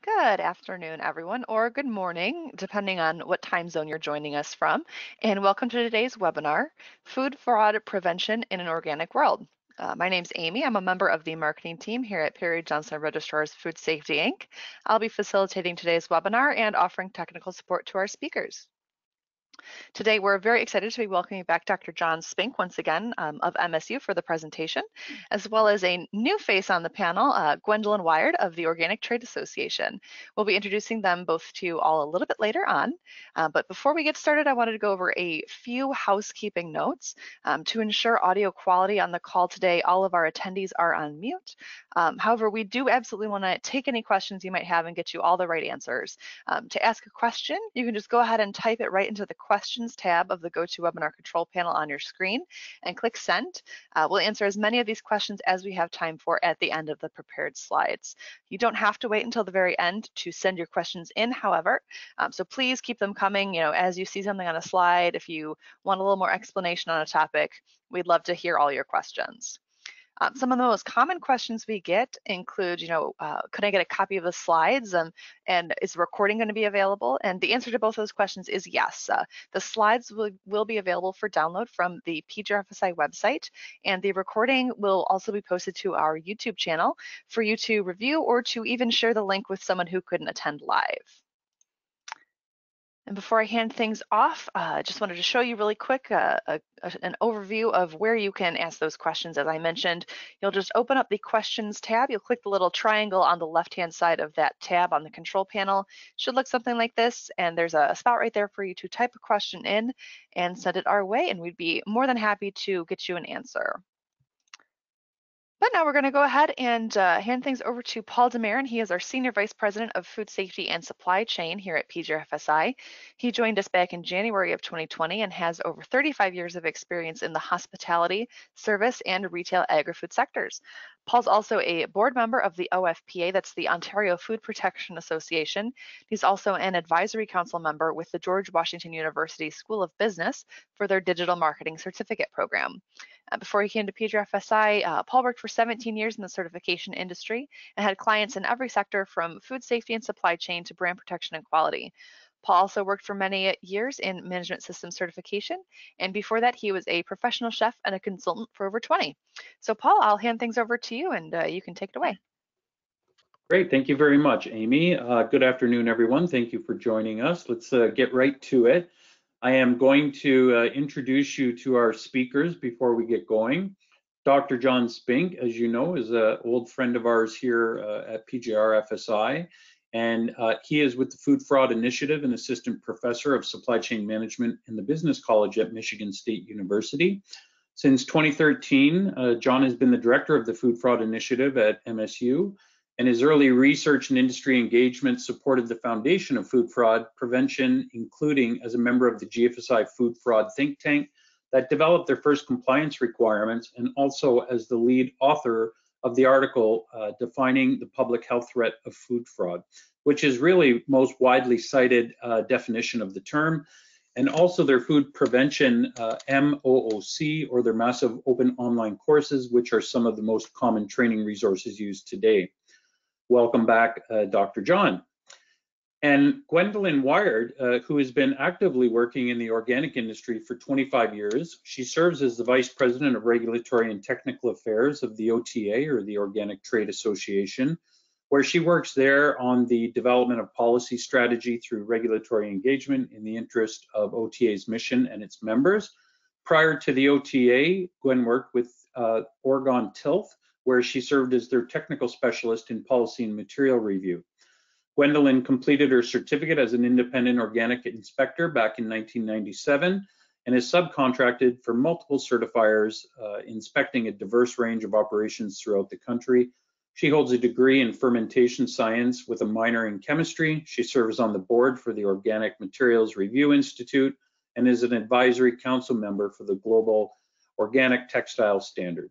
Good afternoon, everyone, or good morning, depending on what time zone you're joining us from. And welcome to today's webinar, Food Fraud Prevention in an Organic World. My name's Amy. I'm a member of the marketing team here at Perry Johnson Registrars Food Safety Inc. I'll be facilitating today's webinar and offering technical support to our speakers. Today, we're very excited to be welcoming back Dr. John Spink once again of MSU for the presentation, as well as a new face on the panel, Gwendolyn Wired of the Organic Trade Association. We'll be introducing them both to you all a little bit later on. But before we get started, I wanted to go over a few housekeeping notes. To ensure audio quality on the call today, all of our attendees are on mute. However, we do absolutely want to take any questions you might have and get you all the right answers. To ask a question, you can just go ahead and type it right into the questions tab of the GoToWebinar control panel on your screen and click send. We'll answer as many of these questions as we have time for at the end of the prepared slides. You don't have to wait until the very end to send your questions in, however, so please keep them coming. As you see something on a slide, if you want a little more explanation on a topic, we'd love to hear all your questions. Some of the most common questions we get include, could I get a copy of the slides and is the recording going to be available? And the answer to both of those questions is yes. The slides will be available for download from the PGRFSI website, and the recording will also be posted to our YouTube channel for you to review or to even share the link with someone who couldn't attend live. And before I hand things off, I just wanted to show you really quick an overview of where you can ask those questions. As I mentioned, you'll just open up the questions tab. You'll click the little triangle on the left-hand side of that tab on the control panel. It should look something like this, and there's a spot right there for you to type a question in and send it our way, and we'd be more than happy to get you an answer. But now we're going to go ahead and hand things over to Paul Demarin. He is our Senior Vice President of Food Safety and Supply Chain here at PGRFSI. He joined us back in January of 2020 and has over 35 years of experience in the hospitality, service, and retail agri-food sectors. Paul's also a board member of the OFPA, that's the Ontario Food Protection Association. He's also an advisory council member with the George Washington University School of Business for their digital marketing certificate program. Before he came to PGRFSI, Paul worked for 17 years in the certification industry and had clients in every sector from food safety and supply chain to brand protection and quality. Paul also worked for many years in management system certification, and before that he was a professional chef and a consultant for over 20. So Paul, I'll hand things over to you and you can take it away. Great, thank you very much, Amy. Good afternoon, everyone. Thank you for joining us. Let's get right to it. I am going to introduce you to our speakers before we get going. Dr. John Spink, as you know, is an old friend of ours here at PGRFSI, and he is with the Food Fraud Initiative and Assistant Professor of Supply Chain Management in the Business College at Michigan State University. Since 2013, John has been the Director of the Food Fraud Initiative at MSU, and his early research and industry engagement supported the foundation of food fraud prevention, including as a member of the GFSI Food Fraud think tank that developed their first compliance requirements, and also as the lead author of the article defining the public health threat of food fraud, which is really most widely cited definition of the term, and also their food prevention MOOC, or their massive open online courses, which are some of the most common training resources used today. Welcome back, Dr. John. And Gwendolyn Wired, who has been actively working in the organic industry for 25 years. She serves as the Vice President of Regulatory and Technical Affairs of the OTA, or the Organic Trade Association, where she works there on the development of policy strategy through regulatory engagement in the interest of OTA's mission and its members. Prior to the OTA, Gwen worked with Oregon Tilth, where she served as their technical specialist in policy and material review. Gwendolyn completed her certificate as an independent organic inspector back in 1997 and is subcontracted for multiple certifiers inspecting a diverse range of operations throughout the country. She holds a degree in fermentation science with a minor in chemistry. She serves on the board for the Organic Materials Review Institute and is an advisory council member for the Global Organic Textile Standard.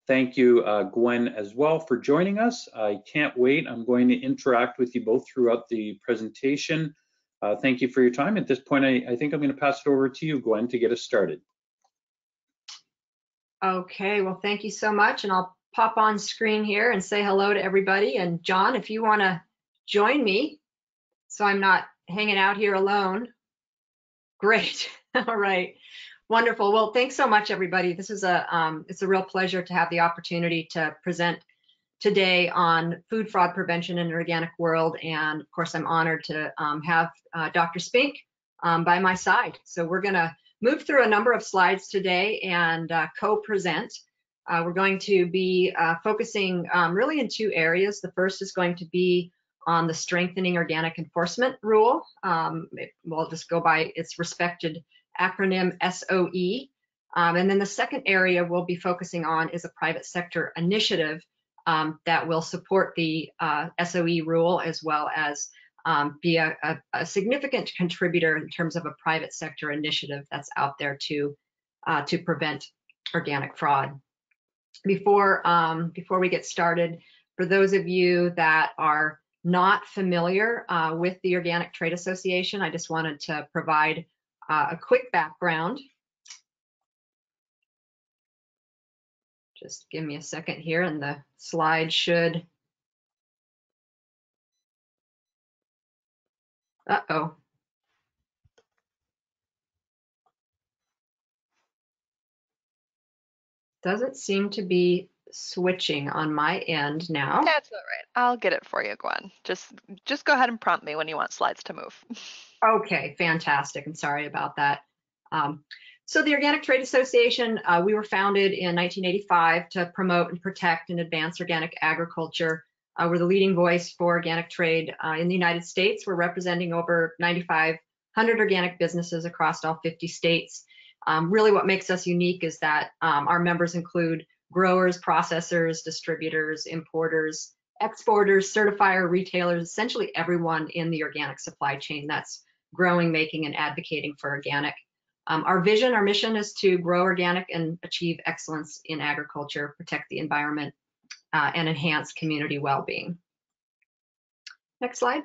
Thank you, Gwen, as well, for joining us. I can't wait. I'm going to interact with you both throughout the presentation. Thank you for your time. At this point, I think I'm going to pass it over to you, Gwen, to get us started. Okay, well, thank you so much. And I'll pop on screen here and say hello to everybody. And John, if you want to join me so I'm not hanging out here alone. Great. All right. Wonderful. Well, thanks so much, everybody. This is it's a real pleasure to have the opportunity to present today on food fraud prevention in an organic world. And of course, I'm honored to have Dr. Spink by my side. So we're going to move through a number of slides today and co-present. We're going to be focusing really in two areas. The first is going to be on the strengthening organic enforcement rule. We'll just go by its respected acronym SOE. And then the second area we'll be focusing on is a private sector initiative that will support the SOE rule, as well as be a significant contributor in terms of a private sector initiative that's out there to prevent organic fraud. Before we get started, for those of you that are not familiar with the Organic Trade Association, I just wanted to provide a quick background. Just give me a second here and the slide should. Uh-oh. Doesn't seem to be switching on my end now. That's all right. I'll get it for you, Gwen. Just go ahead and prompt me when you want slides to move. Okay, fantastic. I'm sorry about that. So the Organic Trade Association, we were founded in 1985 to promote and protect and advance organic agriculture. We're the leading voice for organic trade in the United States. We're representing over 9,500 organic businesses across all 50 states. Really what makes us unique is that our members include growers, processors, distributors, importers, exporters, certifier, retailers, essentially everyone in the organic supply chain that's growing, making, and advocating for organic. Our vision, our mission is to grow organic and achieve excellence in agriculture, protect the environment, and enhance community well-being. Next slide.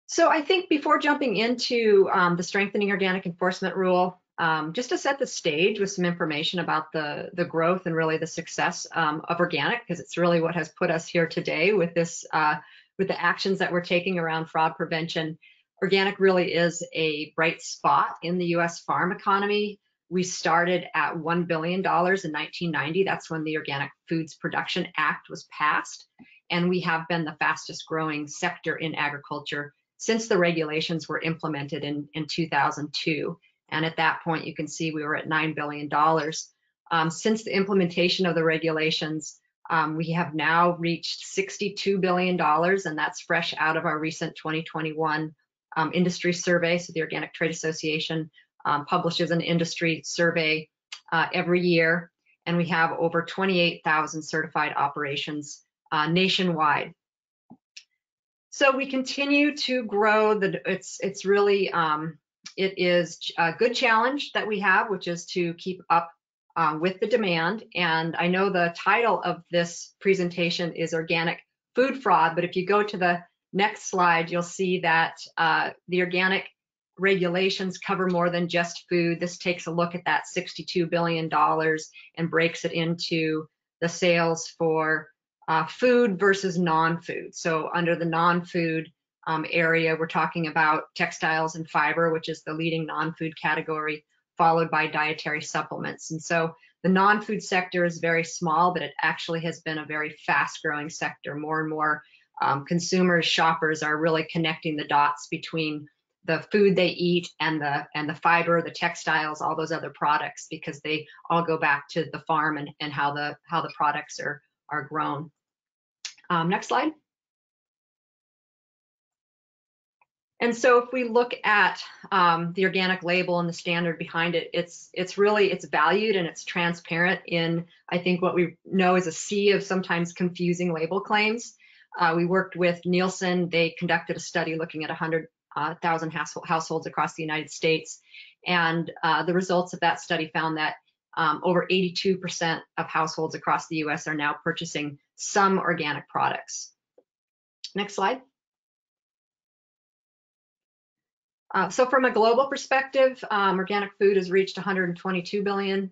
So I think before jumping into the strengthening organic enforcement rule, just to set the stage with some information about the growth and really the success of organic, because it's really what has put us here today with this, with the actions that we're taking around fraud prevention. Organic really is a bright spot in the U.S. farm economy. We started at $1 billion in 1990. That's when the Organic Foods Production Act was passed. And we have been the fastest growing sector in agriculture since the regulations were implemented in 2002. And at that point, you can see we were at $9 billion. Since the implementation of the regulations, we have now reached $62 billion, and that's fresh out of our recent 2021 industry survey. So the Organic Trade Association publishes an industry survey every year, and we have over 28,000 certified operations nationwide. So we continue to grow. It's really it is a good challenge that we have, which is to keep up with the demand. And I know the title of this presentation is Organic Food Fraud, but if you go to the next slide, you'll see that the organic regulations cover more than just food. This takes a look at that $62 billion and breaks it into the sales for food versus non-food. So under the non-food area, we're talking about textiles and fiber, which is the leading non-food category, followed by dietary supplements. And so the non-food sector is very small, but it actually has been a very fast-growing sector. More and more consumers, shoppers are really connecting the dots between the food they eat and the fiber, the textiles, all those other products, because they all go back to the farm and how the products are grown. Next slide. And so if we look at the organic label and the standard behind it, it's valued and it's transparent in, I think, what we know is a sea of sometimes confusing label claims. We worked with Nielsen. They conducted a study looking at 100,000 households across the United States. And the results of that study found that over 82% of households across the US are now purchasing some organic products. Next slide. So from a global perspective, organic food has reached 122 billion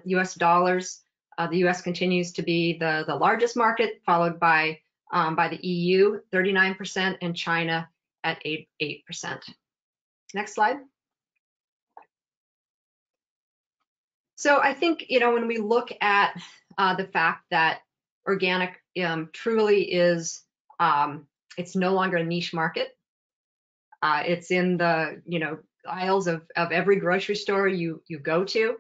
US dollars. The U.S. continues to be the largest market, followed by the EU, 39%, and China at 8%. Next slide. So I think, when we look at the fact that organic truly is, it's no longer a niche market. It's in the, aisles of every grocery store you go to.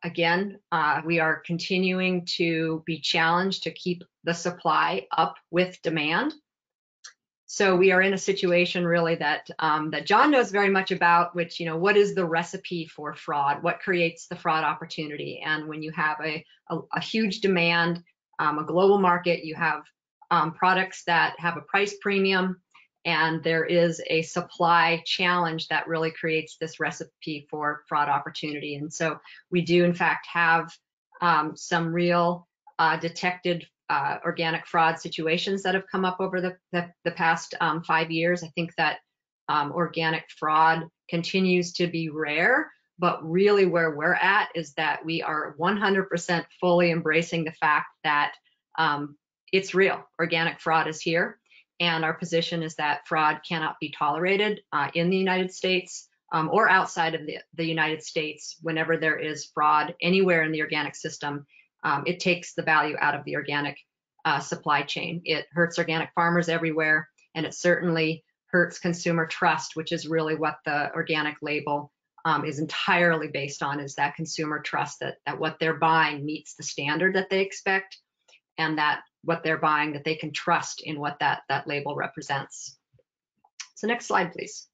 Again, we are continuing to be challenged to keep the supply up with demand. So we are in a situation really that that John knows very much about, which, what is the recipe for fraud? What creates the fraud opportunity? And when you have a huge demand, a global market, you have products that have a price premium, and there is a supply challenge that really creates this recipe for fraud opportunity. And so we do, in fact, have some real detected organic fraud situations that have come up over the past 5 years. I think that organic fraud continues to be rare, but really where we're at is that we are 100% fully embracing the fact that it's real. Organic fraud is here. And our position is that fraud cannot be tolerated in the United States or outside of the United States. Whenever there is fraud anywhere in the organic system, it takes the value out of the organic supply chain. It hurts organic farmers everywhere, and it certainly hurts consumer trust, which is really what the organic label is entirely based on, is that consumer trust that what they're buying meets the standard that they expect, and that what they're buying, that they can trust in what that label represents. So next slide, please.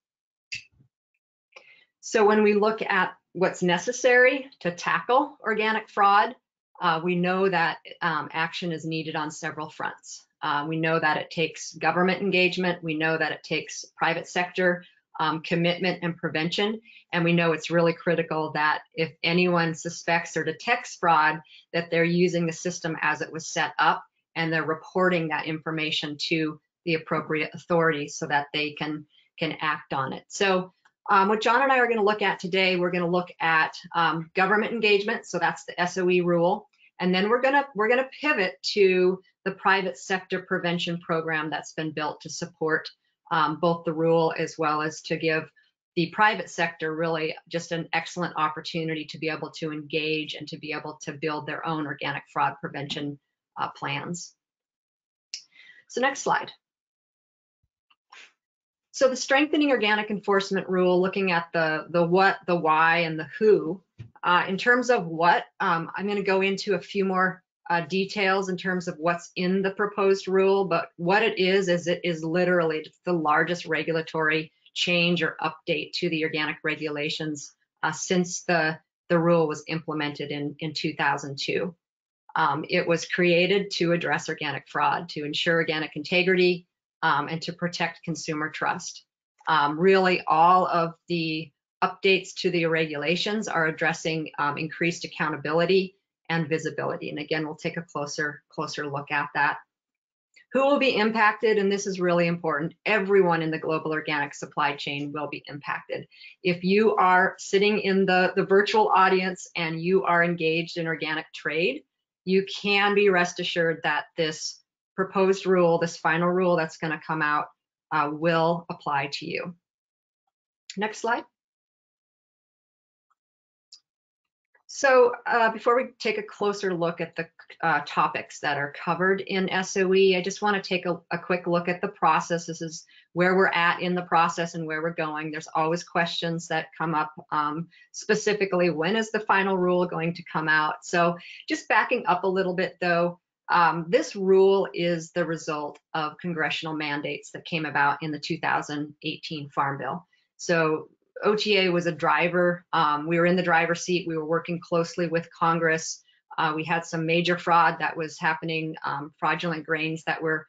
So when we look at what's necessary to tackle organic fraud, we know that action is needed on several fronts. We know that it takes government engagement. We know that it takes private sector commitment and prevention. And we know it's really critical that if anyone suspects or detects fraud, that they're using the system as it was set up, and they're reporting that information to the appropriate authorities so that they can act on it. So what John and I are going to look at today, we're going to look at government engagement. So that's the SOE rule. And then we're going to pivot to the private sector prevention program that's been built to support both the rule as well as to give the private sector really just an excellent opportunity to be able to engage and to be able to build their own organic fraud prevention plans. So next slide. So the strengthening organic enforcement rule, looking at the what, the why, and the who. In terms of what, I'm going to go into a few more details in terms of what's in the proposed rule, but what it is it is literally the largest regulatory change or update to the organic regulations since the rule was implemented in 2002. It was created to address organic fraud, to ensure organic integrity, and to protect consumer trust. Really, all of the updates to the regulations are addressing increased accountability and visibility. And again, we'll take a closer look at that. Who will be impacted? And this is really important. Everyone in the global organic supply chain will be impacted. If you are sitting in the virtual audience and you are engaged in organic trade, you can be rest assured that this proposed rule, this final rule that's going to come out, will apply to you. Next slide. So before we take a closer look at the topics that are covered in SOE, I just want to take a quick look at the process. This is where we're at in the process and where we're going. There's always questions that come up, specifically, when is the final rule going to come out? So just backing up a little bit, though, this rule is the result of congressional mandates that came about in the 2018 Farm Bill. So OTA was a driver. We were in the driver's seat. We were working closely with Congress. We had some major fraud that was happening, fraudulent grains that were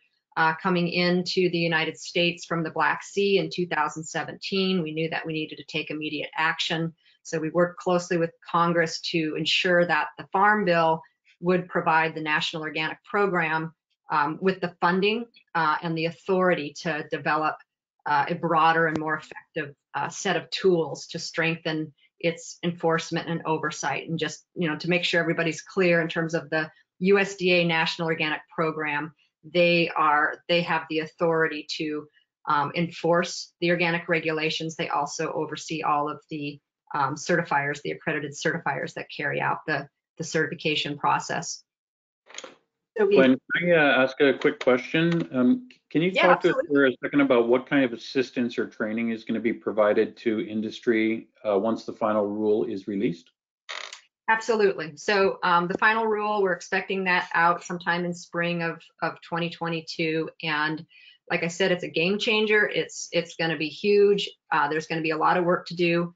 coming into the United States from the Black Sea in 2017. We knew that we needed to take immediate action. So we worked closely with Congress to ensure that the Farm Bill would provide the National Organic Program with the funding and the authority to develop a broader and more effective set of tools to strengthen its enforcement and oversight. And just, to make sure everybody's clear in terms of the USDA National Organic Program, they have the authority to enforce the organic regulations. They also oversee all of the certifiers, the accredited certifiers that carry out the certification process. So Gwen, can I ask a quick question? Can you talk to us for a second about what kind of assistance or training is going to be provided to industry once the final rule is released? Absolutely. So the final rule, we're expecting that out sometime in spring of 2022. And like I said, it's a game changer. It's going to be huge. There's going to be a lot of work to do.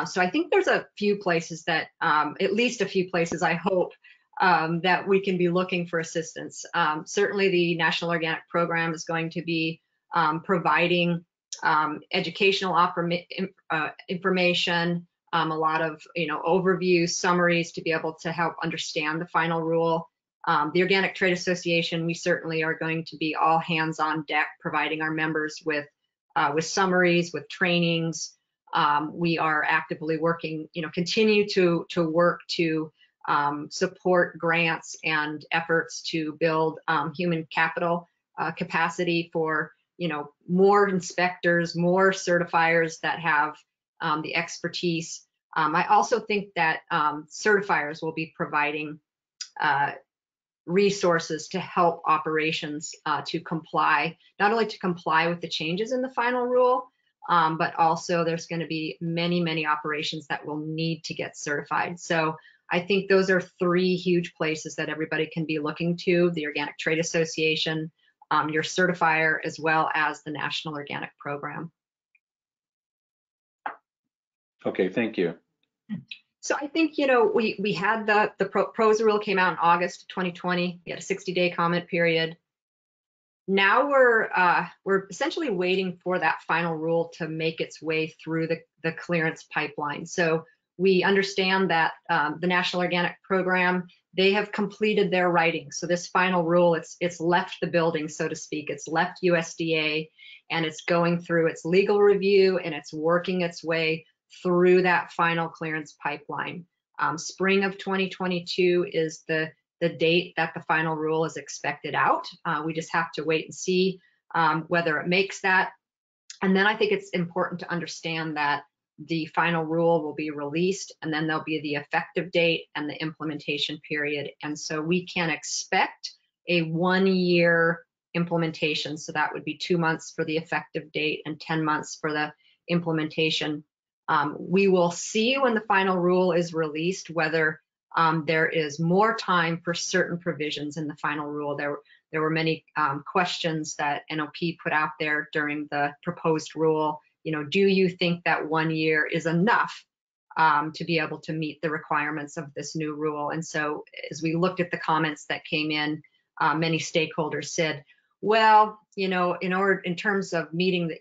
So I think there's a few places that, at least a few places, I hope, that we can be looking for assistance. Certainly the National Organic Program is going to be providing educational information, a lot of overview summaries to be able to help understand the final rule. The Organic Trade Association, we certainly are going to be all hands on deck, providing our members with summaries, with trainings. We are actively working, continue to work to support grants and efforts to build human capital capacity for more inspectors, more certifiers that have the expertise. I also think that certifiers will be providing resources to help operations to comply, not only to comply with the changes in the final rule, but also there's going to be many operations that will need to get certified. So I think those are three huge places that everybody can be looking to: the Organic Trade Association, your certifier, as well as the National Organic Program. Okay, thank you. So I think, we had the proposed rule came out in August 2020. We had a 60-day comment period. Now we're essentially waiting for that final rule to make its way through the clearance pipeline. So we understand that the National Organic Program, they have completed their writing. So this final rule, it's left the building, so to speak. It's left USDA, and it's going through its legal review, and it's working its way through that final clearance pipeline. Spring of 2022 is the date that the final rule is expected out. We just have to wait and see whether it makes that. And then I think it's important to understand that the final rule will be released, and then there'll be the effective date and the implementation period. And so we can expect a 1-year implementation. So that would be 2 months for the effective date and 10 months for the implementation. We will see when the final rule is released whether there is more time for certain provisions in the final rule. There were many questions that NOP put out there during the proposed rule. Do you think that 1 year is enough to be able to meet the requirements of this new rule? And so as we looked at the comments that came in, many stakeholders said, well, in terms of meeting the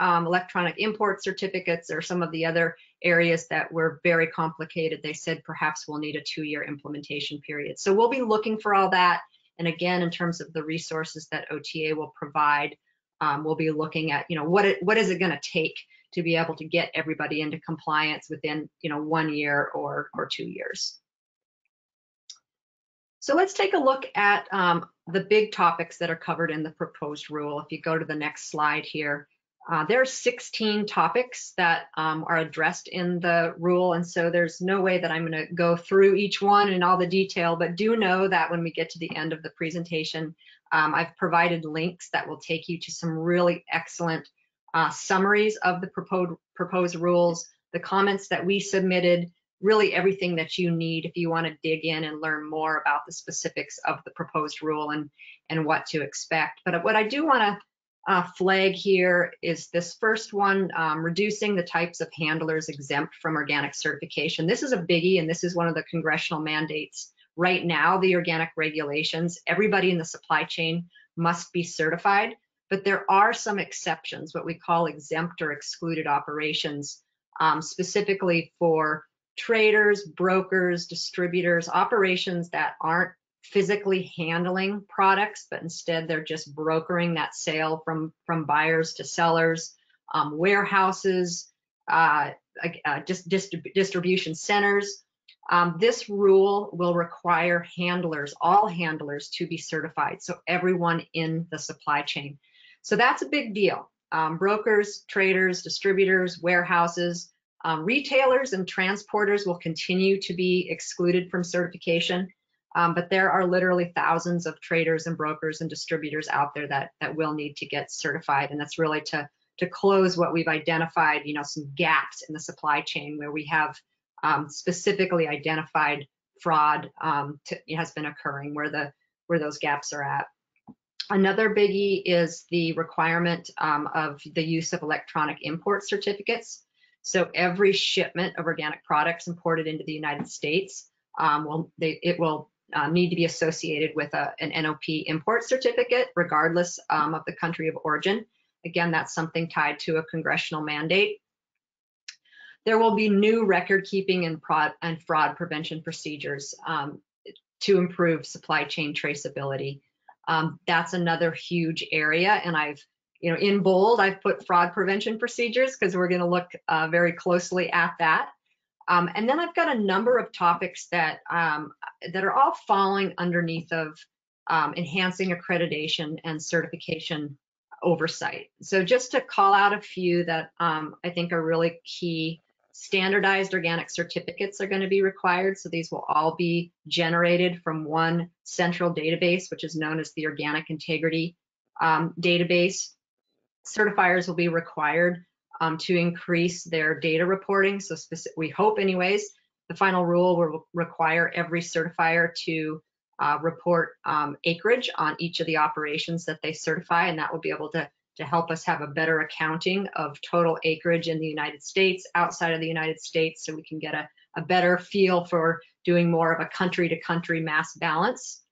electronic import certificates or some of the other areas that were very complicated, they said perhaps we'll need a 2-year implementation period. So we'll be looking for all that. And again, in terms of the resources that OTA will provide, we'll be looking at, what is it going to take to be able to get everybody into compliance within, 1 year or 2 years. So let's take a look at the big topics that are covered in the proposed rule. If you go to the next slide here, there are 16 topics that are addressed in the rule. And so there's no way that I'm going to go through each one in all the detail, but do know that when we get to the end of the presentation, I've provided links that will take you to some really excellent summaries of the proposed rules, the comments that we submitted, really everything that you need if you want to dig in and learn more about the specifics of the proposed rule and what to expect. But what I do want to flag here is this first one, reducing the types of handlers exempt from organic certification. This is a biggie, and this is one of the congressional mandates. Right now, the organic regulations, everybody in the supply chain must be certified, but there are some exceptions, what we call exempt or excluded operations, specifically for traders, brokers, distributors, operations that aren't physically handling products, but instead they're just brokering that sale from buyers to sellers, warehouses, distribution centers. This rule will require handlers, all handlers, to be certified, so everyone in the supply chain. So that's a big deal. Brokers, traders, distributors, warehouses, retailers and transporters will continue to be excluded from certification, but there are literally thousands of traders and brokers and distributors out there that will need to get certified, and that's really to close what we've identified, some gaps in the supply chain where we have specifically identified fraud has been occurring, where those gaps are at. Another biggie is the requirement of the use of electronic import certificates. So every shipment of organic products imported into the United States will need to be associated with an NOP import certificate, regardless of the country of origin. Again, that's something tied to a congressional mandate. There will be new record keeping and fraud prevention procedures to improve supply chain traceability. That's another huge area, and in bold, I've put fraud prevention procedures because we're going to look very closely at that. And then I've got a number of topics that are all falling underneath of enhancing accreditation and certification oversight. So just to call out a few that I think are really key. Standardized organic certificates are going to be required. So these will all be generated from one central database, which is known as the Organic Integrity Database. Certifiers will be required to increase their data reporting. So we hope anyways, the final rule will require every certifier to report acreage on each of the operations that they certify, and that will be able to help us have a better accounting of total acreage in the United States, outside of the United States, so we can get a better feel for doing more of a country-to-country mass balance.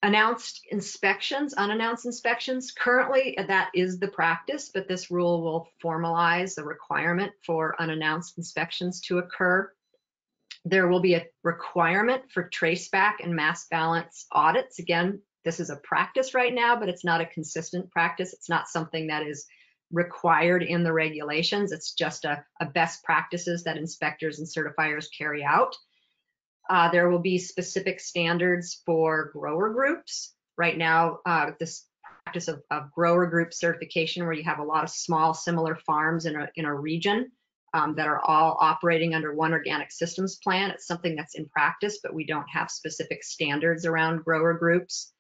Announced inspections, unannounced inspections, currently that is the practice, but this rule will formalize the requirement for unannounced inspections to occur. There will be a requirement for traceback and mass balance audits. Again, this is a practice right now, but it's not a consistent practice. It's not something that is required in the regulations. It's just a best practices that inspectors and certifiers carry out. There will be specific standards for grower groups. Right now, this practice of grower group certification, where you have a lot of small similar farms in a region that are all operating under one organic systems plan. It's something that's in practice, but we don't have specific standards around grower groups.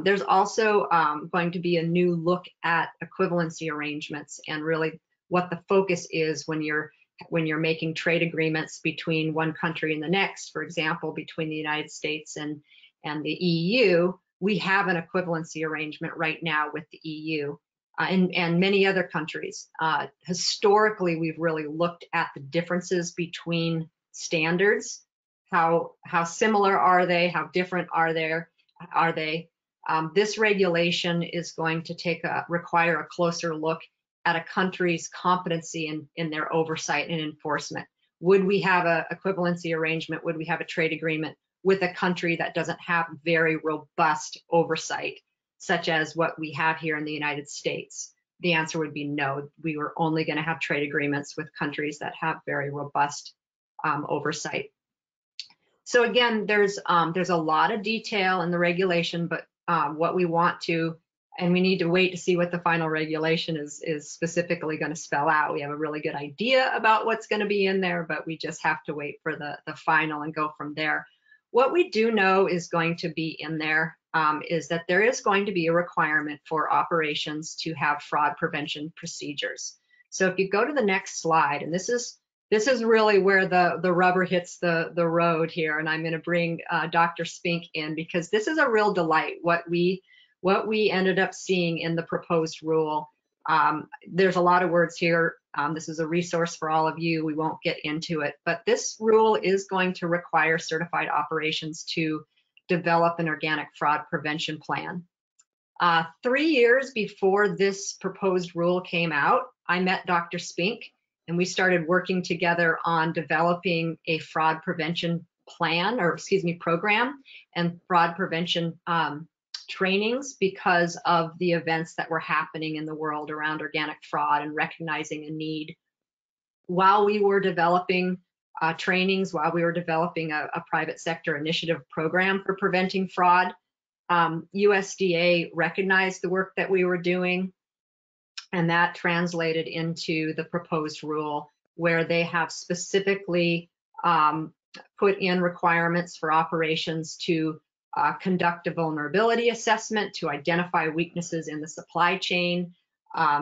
There's also going to be a new look at equivalency arrangements and really what the focus is when you're making trade agreements between one country and the next. For example, between the United States and the EU, we have an equivalency arrangement right now with the EU and many other countries. Historically, we've really looked at the differences between standards. How similar are they? How different are they? This regulation is going to require a closer look at a country's competency in their oversight and enforcement. Would we have an equivalency arrangement? Would we have a trade agreement with a country that doesn't have very robust oversight, such as what we have here in the United States? The answer would be no. We were only going to have trade agreements with countries that have very robust oversight. So again, there's a lot of detail in the regulation, but what we want to, and we need to wait to see what the final regulation is specifically going to spell out. We have a really good idea about what's going to be in there, but we just have to wait for the final and go from there. What we do know is going to be in there is that there is going to be a requirement for operations to have fraud prevention procedures. So if you go to the next slide, and this is really where the rubber hits the road here, and I'm going to bring Dr. Spink in, because this is a real delight. What we ended up seeing in the proposed rule. There's a lot of words here. This is a resource for all of you. We won't get into it, but this rule is going to require certified operations to develop an organic fraud prevention plan. 3 years before this proposed rule came out, I met Dr. Spink, and we started working together on developing a fraud prevention plan, or excuse me, program, and fraud prevention trainings, because of the events that were happening in the world around organic fraud and recognizing a need. while we were developing trainings, while we were developing a private sector initiative program for preventing fraud, USDA recognized the work that we were doing, and that translated into the proposed rule, where they have specifically put in requirements for operations to conduct a vulnerability assessment, to identify weaknesses in the supply chain,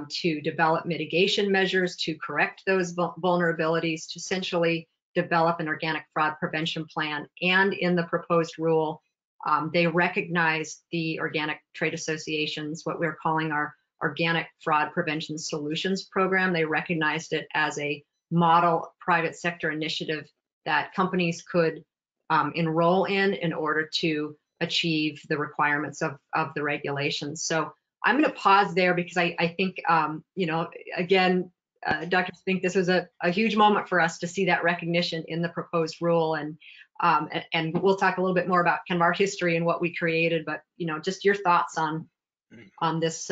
to develop mitigation measures to correct those vulnerabilities, to essentially develop an organic fraud prevention plan. And in the proposed rule, they recognize the organic trade associations, what we're calling our Organic Fraud Prevention Solutions Program. They recognized it as a model private sector initiative that companies could enroll in order to achieve the requirements of the regulations. So I'm going to pause there because I think, you know, again, Dr. Spink, this was a huge moment for us to see that recognition in the proposed rule, and we'll talk a little bit more about kind of our history and what we created, but you know, just your thoughts on this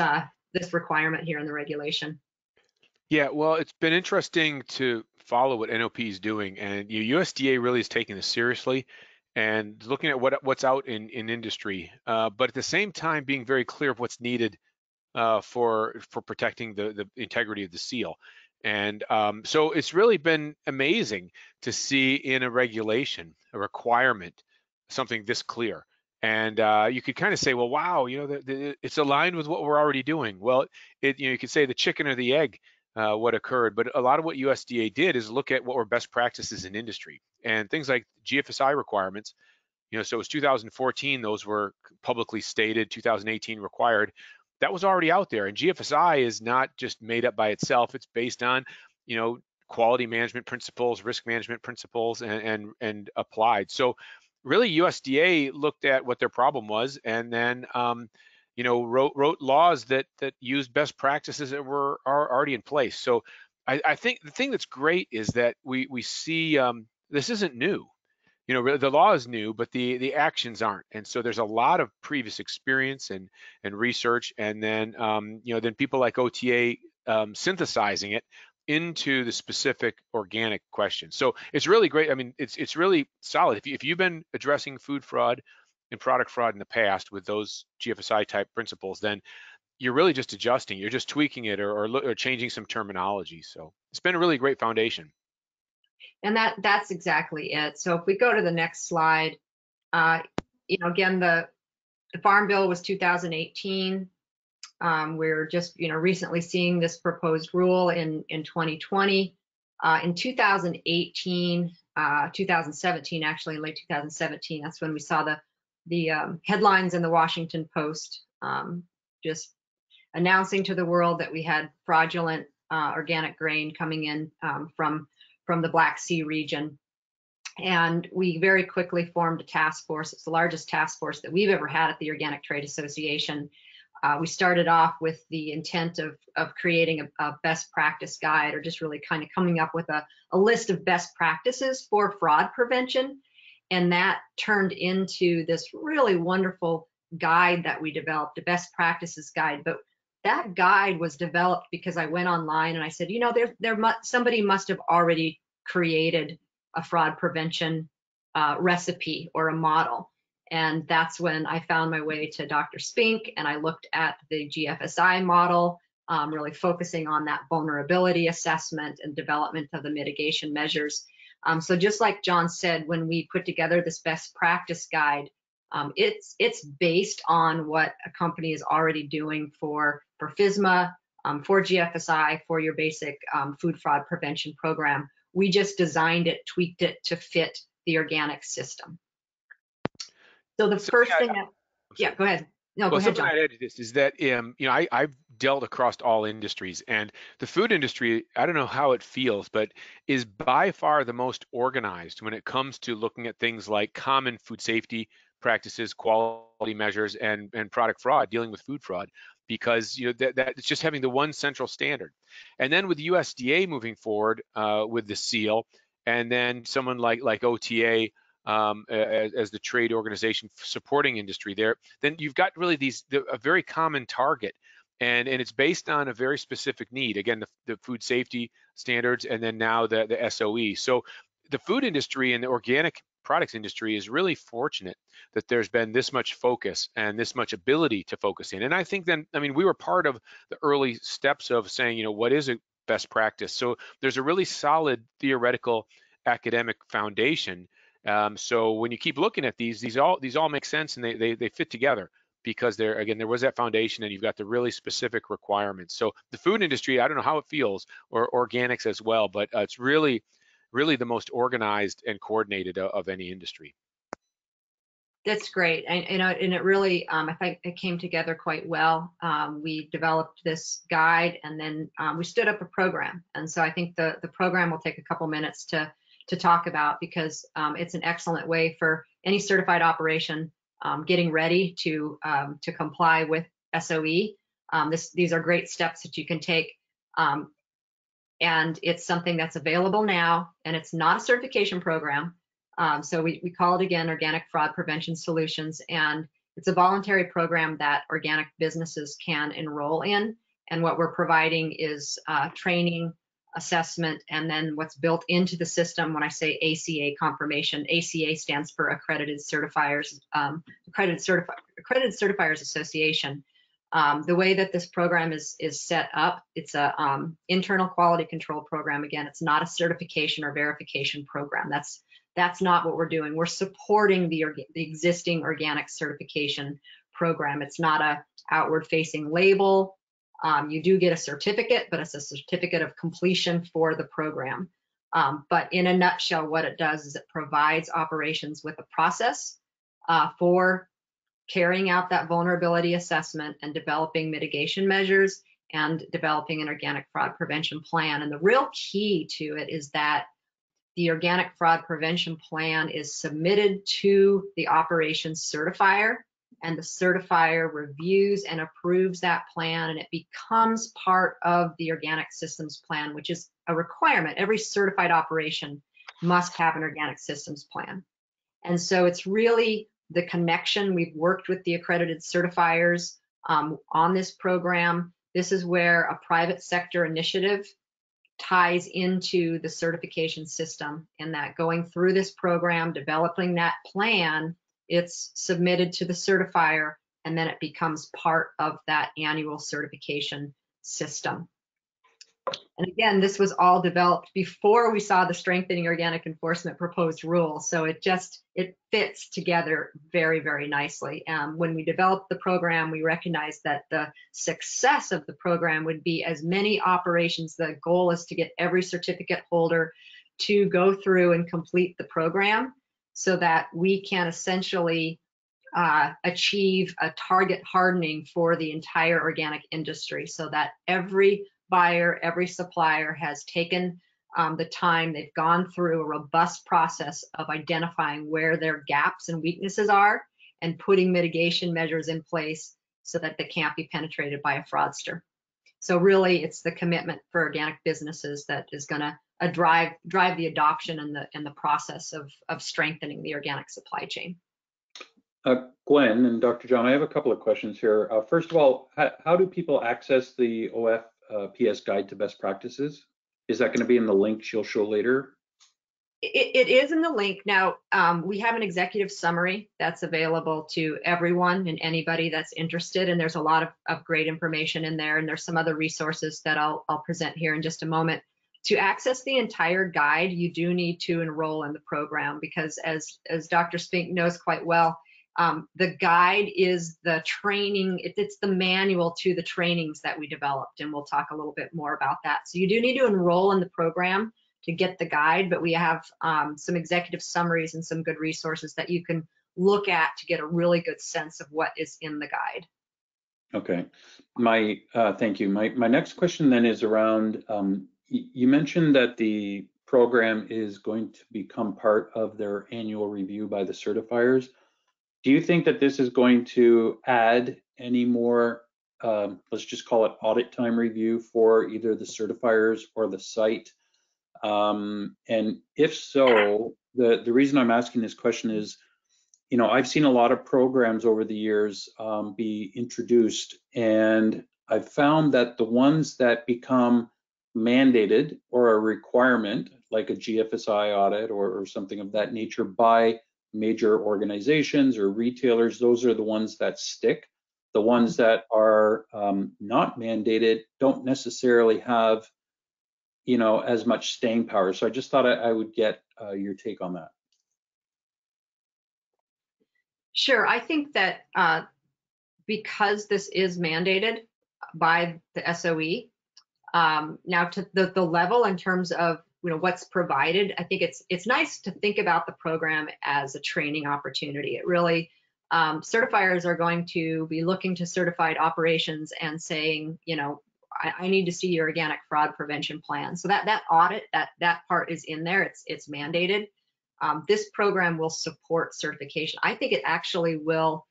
this requirement here in the regulation. Yeah, well, it's been interesting to follow what NOP is doing, and USDA really is taking this seriously and looking at what's out in industry, but at the same time being very clear of what's needed for protecting the integrity of the seal. And so it's really been amazing to see in a regulation, a requirement, something this clear. And you could kind of say, well, wow, you know, it's aligned with what we're already doing. Well, you could say the chicken or the egg, what occurred, but a lot of what USDA did is look at what were best practices in industry and things like GFSI requirements. You know, so it was 2014; those were publicly stated. 2018 required. That was already out there, and GFSI is not just made up by itself. It's based on, you know, quality management principles, risk management principles, and applied. So really USDA looked at what their problem was, and then you know, wrote laws that used best practices that are already in place. So I think the thing that's great is that we see this isn't new. You know, the law is new, but the actions aren't. And so there's a lot of previous experience and research, and then you know, then people like OTA synthesizing it into the specific organic question. So it's really great. I mean, it's really solid. If you've been addressing food fraud and product fraud in the past with those GFSI type principles, then you're really just adjusting. You're just tweaking it or changing some terminology. So it's been a really great foundation. And that's exactly it. So if we go to the next slide, you know, again, the Farm Bill was 2018. We're just, you know, recently seeing this proposed rule in 2020. In 2018, 2017, actually in late 2017, that's when we saw the headlines in the Washington Post just announcing to the world that we had fraudulent organic grain coming in from the Black Sea region. And we very quickly formed a task force. It's the largest task force that we've ever had at the Organic Trade Association. We started off with the intent of creating a best practice guide, or just really kind of coming up with a list of best practices for fraud prevention. And that turned into this really wonderful guide that we developed, a best practices guide. But that guide was developed because I went online and I said, you know, somebody must have already created a fraud prevention recipe or a model. And that's when I found my way to Dr. Spink, and I looked at the GFSI model, really focusing on that vulnerability assessment and development of the mitigation measures. So just like John said, when we put together this best practice guide, it's based on what a company is already doing for FSMA, for GFSI, for your basic food fraud prevention program. We just designed it, tweaked it to fit the organic system. So the first thing, yeah, go ahead. No, go ahead, John. Something I'd add to this is that, you know, I've dealt across all industries, and the food industry, I don't know how it feels, but is by far the most organized when it comes to looking at things like common food safety practices, quality measures, and product fraud, dealing with food fraud, because, you know, that it's just having the one central standard. And then with USDA moving forward with the seal, and then someone like OTA, as the trade organization supporting industry there, then you've got really a very common target and it's based on a very specific need. Again, the food safety standards, and then now the SOE. So the food industry and the organic products industry is really fortunate that there's been this much focus and this much ability to focus in. And I think then, I mean, we were part of the early steps of saying, you know, what is a best practice? So there's a really solid theoretical academic foundation. So when you keep looking at these all make sense, and they fit together, because there was that foundation, and you've got the really specific requirements. So the food industry, I don't know how it feels, or organics as well, but it's really the most organized and coordinated of any industry. That's great. And it really, I think it came together quite well. We developed this guide, and then we stood up a program. And so I think the program will take a couple minutes to talk about, because it's an excellent way for any certified operation getting ready to comply with SOE. These are great steps that you can take. And it's something that's available now, and it's not a certification program. So we call it, again, Organic Fraud Prevention Solutions, and it's a voluntary program that organic businesses can enroll in. And what we're providing is training, assessment, and then what's built into the system. When I say ACA confirmation, ACA stands for Accredited Certifiers, Accredited Certifiers Association. The way that this program is set up, it's a internal quality control program. Again, it's not a certification or verification program. That's not what we're doing. We're supporting the existing organic certification program. It's not a outward-facing label. You do get a certificate, but it's a certificate of completion for the program. But in a nutshell, what it does is it provides operations with a process for carrying out that vulnerability assessment and developing mitigation measures and developing an organic fraud prevention plan. And the real key to it is that the organic fraud prevention plan is submitted to the operations certifier, and the certifier reviews and approves that plan, and it becomes part of the organic systems plan, which is a requirement. Every certified operation must have an organic systems plan. And so it's really the connection. We've worked with the accredited certifiers on this program. This is where a private sector initiative ties into the certification system, and that going through this program, developing that plan, it's submitted to the certifier, and then it becomes part of that annual certification system. And again, this was all developed before we saw the strengthening organic enforcement proposed rule. So it fits together very, very nicely. When we developed the program, we recognized that the success of the program would be as many operations. The goal is to get every certificate holder to go through and complete the program, so that we can essentially achieve a target hardening for the entire organic industry, so that every buyer, every supplier has taken the time, they've gone through a robust process of identifying where their gaps and weaknesses are and putting mitigation measures in place so that they can't be penetrated by a fraudster. So really, it's the commitment for organic businesses that is going to drive the adoption and the process of strengthening the organic supply chain. Gwen and Dr. John, I have a couple of questions here. First of all, how do people access the OFPS Guide to Best Practices? Is that going to be in the link she'll show later? It is in the link. Now, we have an executive summary that's available to everyone and anybody that's interested, and there's a lot of great information in there, and there's some other resources that I'll present here in just a moment. To access the entire guide, you do need to enroll in the program, because as Dr. Spink knows quite well, the guide is the training, it's the manual to the trainings that we developed, and we'll talk a little bit more about that. So you do need to enroll in the program to get the guide, but we have some executive summaries and some good resources that you can look at to get a really good sense of what is in the guide. Okay, thank you. My next question then is around, you mentioned that the program is going to become part of their annual review by the certifiers. Do you think that this is going to add any more, let's just call it audit time review for either the certifiers or the site? And if so, the reason I'm asking this question is, you know, I've seen a lot of programs over the years be introduced, and I've found that the ones that become mandated or a requirement, like a GFSI audit or something of that nature by major organizations or retailers, those are the ones that stick. The ones that are not mandated don't necessarily have, as much staying power. So I just thought I would get your take on that. Sure. I think that because this is mandated by the SOE, now to the level in terms of what's provided, I think it's nice to think about the program as a training opportunity. It really certifiers are going to be looking to certified operations and saying, I need to see your organic fraud prevention plan. So that audit, that part is in there. It's mandated. This program will support certification. I think it actually will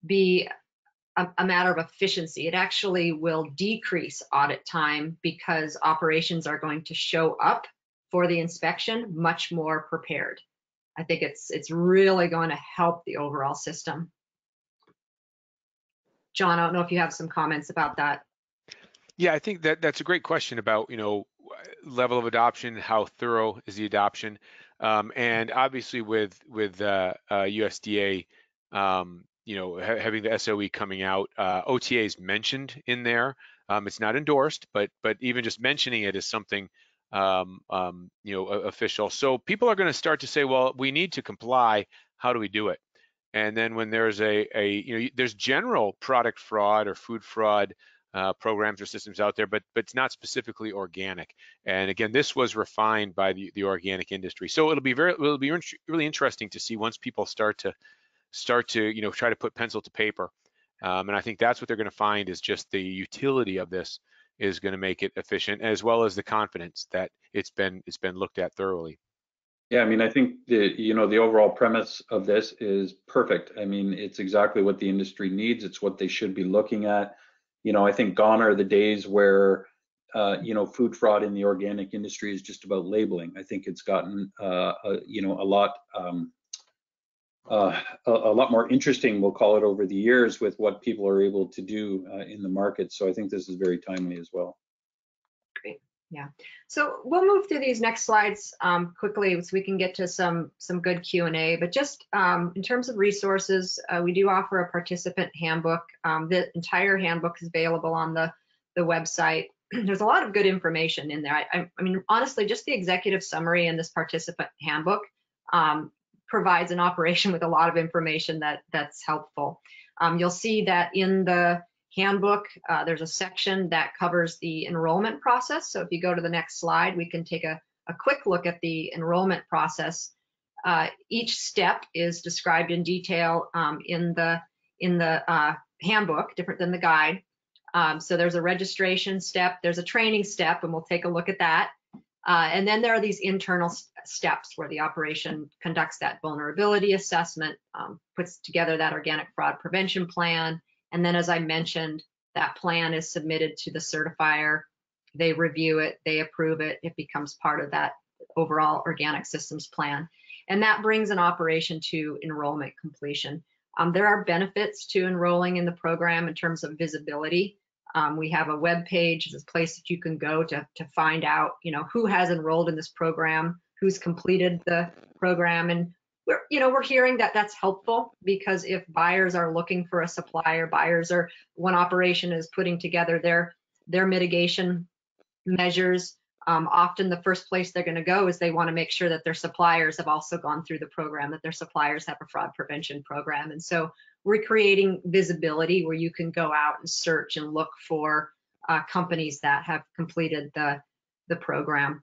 be a matter of efficiency. It actually will decrease audit time because operations are going to show up for the inspection much more prepared. I think it's really going to help the overall system. John, I don't know if you have some comments about that. Yeah, I think that's a great question about, level of adoption, how thorough is the adoption, and obviously with USDA, having the SOE coming out, OTA is mentioned in there. It's not endorsed, but even just mentioning it is something official. So people are going to start to say, well, we need to comply. How do we do it? And then when there's there's general product fraud or food fraud programs or systems out there, but it's not specifically organic. And again, this was refined by the organic industry. So it'll be really interesting to see once people start to try to put pencil to paper. And I think that's what they're going to find is just the utility of this is going to make it efficient, as well as the confidence that it's been looked at thoroughly. Yeah, I mean, I think the overall premise of this is perfect. I mean, it's exactly what the industry needs. It's what they should be looking at. I think gone are the days where food fraud in the organic industry is just about labeling. I think it's gotten a lot more interesting, we'll call it, over the years with what people are able to do in the market. So I think this is very timely as well. Great. Yeah. So we'll move through these next slides quickly so we can get to some good Q&A. But just in terms of resources, we do offer a participant handbook. The entire handbook is available on the website. There's a lot of good information in there. I mean, honestly, just the executive summary in this participant handbook provides an operation with a lot of information that's helpful. You'll see that in the handbook, there's a section that covers the enrollment process. So if you go to the next slide, we can take a quick look at the enrollment process. Each step is described in detail in the handbook, different than the guide. So there's a registration step, there's a training step, and we'll take a look at that. And then there are these internal steps where the operation conducts that vulnerability assessment, puts together that organic fraud prevention plan. And then, as I mentioned, that plan is submitted to the certifier. They review it, they approve it, it becomes part of that overall organic systems plan. And that brings an operation to enrollment completion. There are benefits to enrolling in the program in terms of visibility. We have a web page, it's a place that you can go to find out, who has enrolled in this program, who's completed the program. And we're hearing that that's helpful, because if buyers are looking for a supplier, one operation is putting together their mitigation measures, often the first place they're going to go is they want to make sure that their suppliers have also gone through the program, that their suppliers have a fraud prevention program. And so we're creating visibility where you can go out and search and look for companies that have completed the program.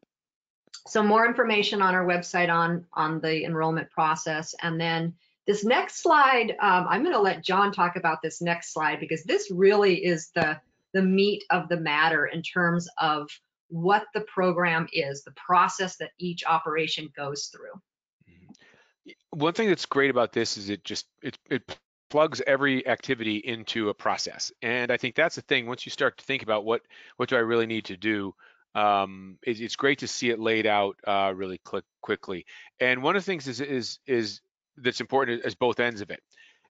So more information on our website on the enrollment process. And then this next slide, I'm going to let John talk about this next slide, because this really is the meat of the matter in terms of what the program is, the process that each operation goes through. One thing that's great about this is it plugs every activity into a process. And I think that's the thing. Once you start to think about what do I really need to do, it's great to see it laid out really quickly. And one of the things is that's important is both ends of it.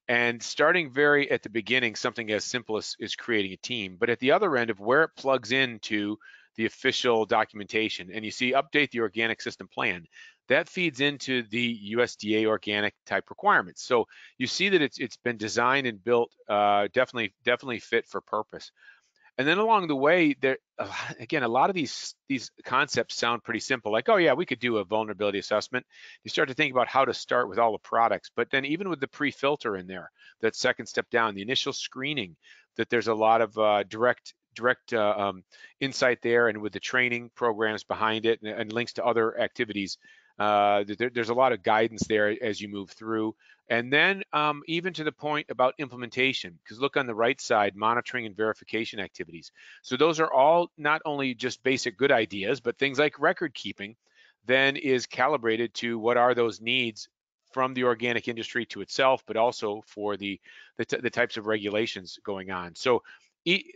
And starting very at the beginning, something as simple as creating a team, but at the other end of where it plugs into the official documentation, and you see update the organic system plan, that feeds into the USDA organic type requirements. So you see that it's been designed and built definitely fit for purpose. And then along the way, there again, a lot of these concepts sound pretty simple, like, oh yeah, we could do a vulnerability assessment. You start to think about how to start with all the products, but then even with the pre-filter in there, that second step down, the initial screening, that there's a lot of direct insight there, and with the training programs behind it and links to other activities, there's a lot of guidance there as you move through. And then even to the point about implementation, because look on the right side, monitoring and verification activities. So those are all not only just basic good ideas, but things like record keeping then is calibrated to what are those needs from the organic industry to itself, but also for the types of regulations going on. So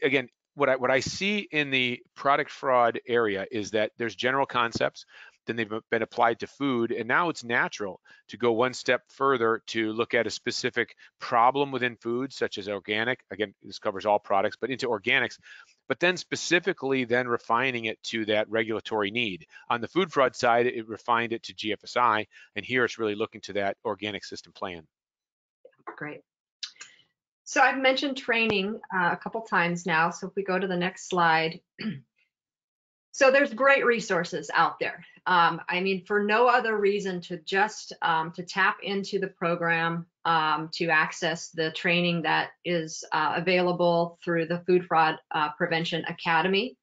again, what I see in the product fraud area is that there's general concepts, then they've been applied to food, and now it's natural to go one step further to look at a specific problem within food, such as organic. Again, this covers all products, but into organics, but then specifically then refining it to that regulatory need. On the food fraud side, it refined it to GFSI, and here it's really looking to that organic system plan. Great. So I've mentioned training a couple times now. So if we go to the next slide. So there's great resources out there. I mean, for no other reason to just to tap into the program, to access the training that is available through the Food Fraud Prevention Academy,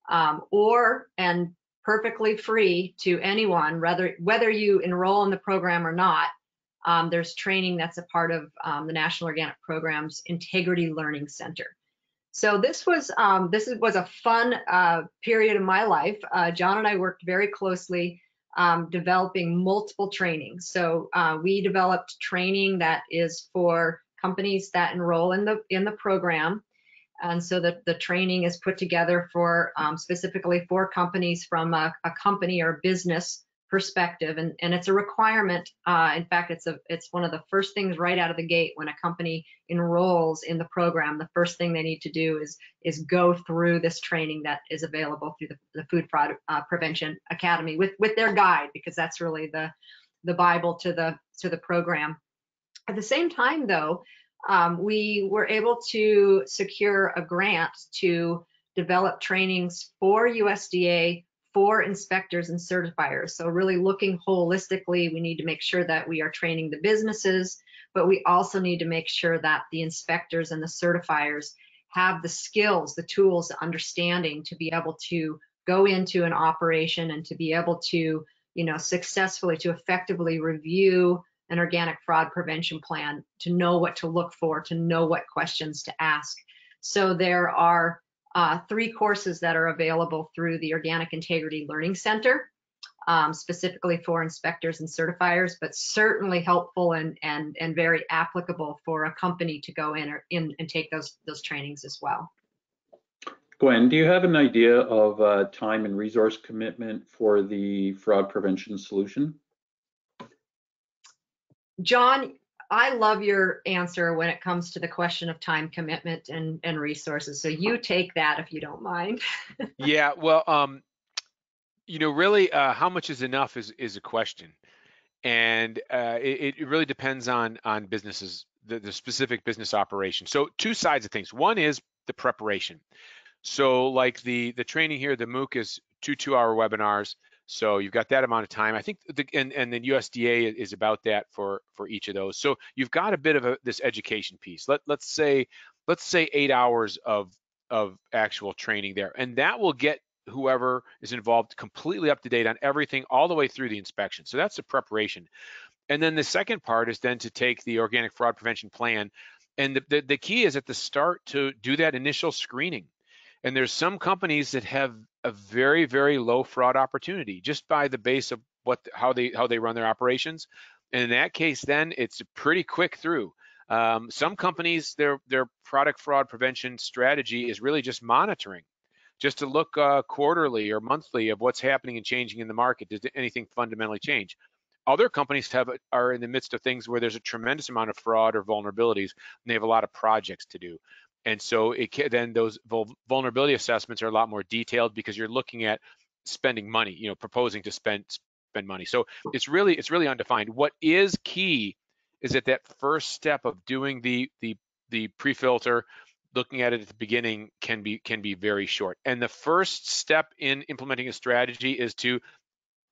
and perfectly free to anyone, whether you enroll in the program or not. There's training that's a part of the National Organic Program's Integrity Learning Center. So this was a fun period of my life. John and I worked very closely developing multiple trainings. So we developed training that is for companies that enroll in the program, and so the training is put together for specifically for companies from a company or business perspective, and it's a requirement. In fact, it's one of the first things right out of the gate when a company enrolls in the program. The first thing they need to do is go through this training that is available through the Food Fraud Prevention Academy with their guide, because that's really the Bible to the program. At the same time, though, we were able to secure a grant to develop trainings for USDA for inspectors and certifiers. So really looking holistically, we need to make sure that we are training the businesses, but we also need to make sure that the inspectors and the certifiers have the skills, the tools, the understanding to be able to go into an operation and to be able to, successfully, to effectively review an organic fraud prevention plan, to know what to look for, to know what questions to ask. So there are 3 courses that are available through the Organic Integrity Learning Center, specifically for inspectors and certifiers, but certainly helpful and very applicable for a company to go in and take those trainings as well. Gwen, do you have an idea of time and resource commitment for the fraud prevention solution? John, I love your answer when it comes to the question of time commitment and resources. So you take that if you don't mind. Yeah, well, really, how much is enough is a question, and it really depends on businesses, the specific business operation. So 2 sides of things. One is the preparation. So like the training here, the MOOC is 2 2-hour webinars. So you've got that amount of time. I think, and then USDA is about that for each of those. So you've got a bit of this education piece. Let's say 8 hours of actual training there, and that will get whoever is involved completely up to date on everything all the way through the inspection. So that's the preparation. And then the second part is then to take the organic fraud prevention plan, and the key is at the start to do that initial screening. And there's some companies that have a very, very low fraud opportunity just by the base of how they run their operations. And in that case, then it's a pretty quick through. Some companies, their product fraud prevention strategy is really just monitoring, just to look quarterly or monthly of what's happening and changing in the market. Does anything fundamentally change? Other companies are in the midst of things where there's a tremendous amount of fraud or vulnerabilities, and they have a lot of projects to do. And so then those vulnerability assessments are a lot more detailed because you're looking at spending money, proposing to spend money. So it's really undefined. What is key is that first step of doing the pre-filter, looking at it at the beginning, can be very short. And the first step in implementing a strategy is to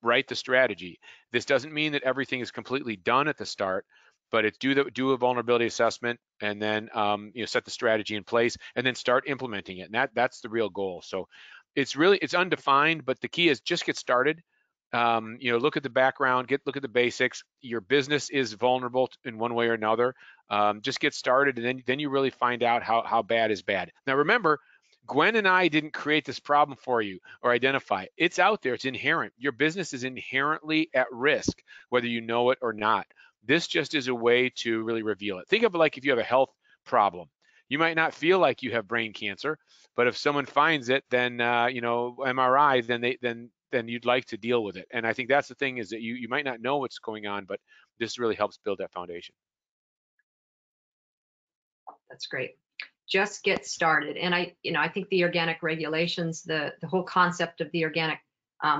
write the strategy. This doesn't mean that everything is completely done at the start, but it's do a vulnerability assessment, and then set the strategy in place, and then start implementing it. And that's the real goal. So it's undefined, but the key is just get started. Look at the background, look at the basics. Your business is vulnerable in one way or another. Just get started, and then you really find out how bad is bad. Now remember, Gwen and I didn't create this problem for you or identify it. It's out there. It's inherent. Your business is inherently at risk, whether you know it or not. This just is a way to really reveal it. Think of it like if you have a health problem. You might not feel like you have brain cancer, but if someone finds it, then MRI, then you'd like to deal with it. And I think that's the thing, is that you might not know what's going on, but this really helps build that foundation. That's great. Just get started. And I think the organic regulations, the whole concept of the organic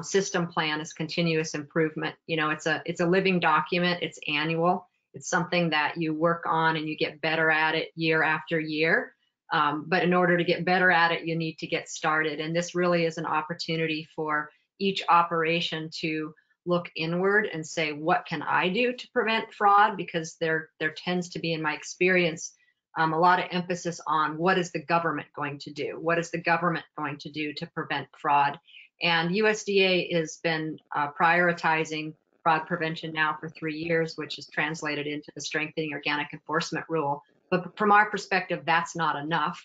system plan is continuous improvement. It's a living document. It's annual. It's something that you work on and you get better at it year after year. But in order to get better at it, you need to get started. And this really is an opportunity for each operation to look inward and say, what can I do to prevent fraud? Because there tends to be, in my experience, a lot of emphasis on what is the government going to do? What is the government going to do to prevent fraud? And USDA has been prioritizing fraud prevention now for 3 years, which is translated into the strengthening organic enforcement rule. But from our perspective, that's not enough.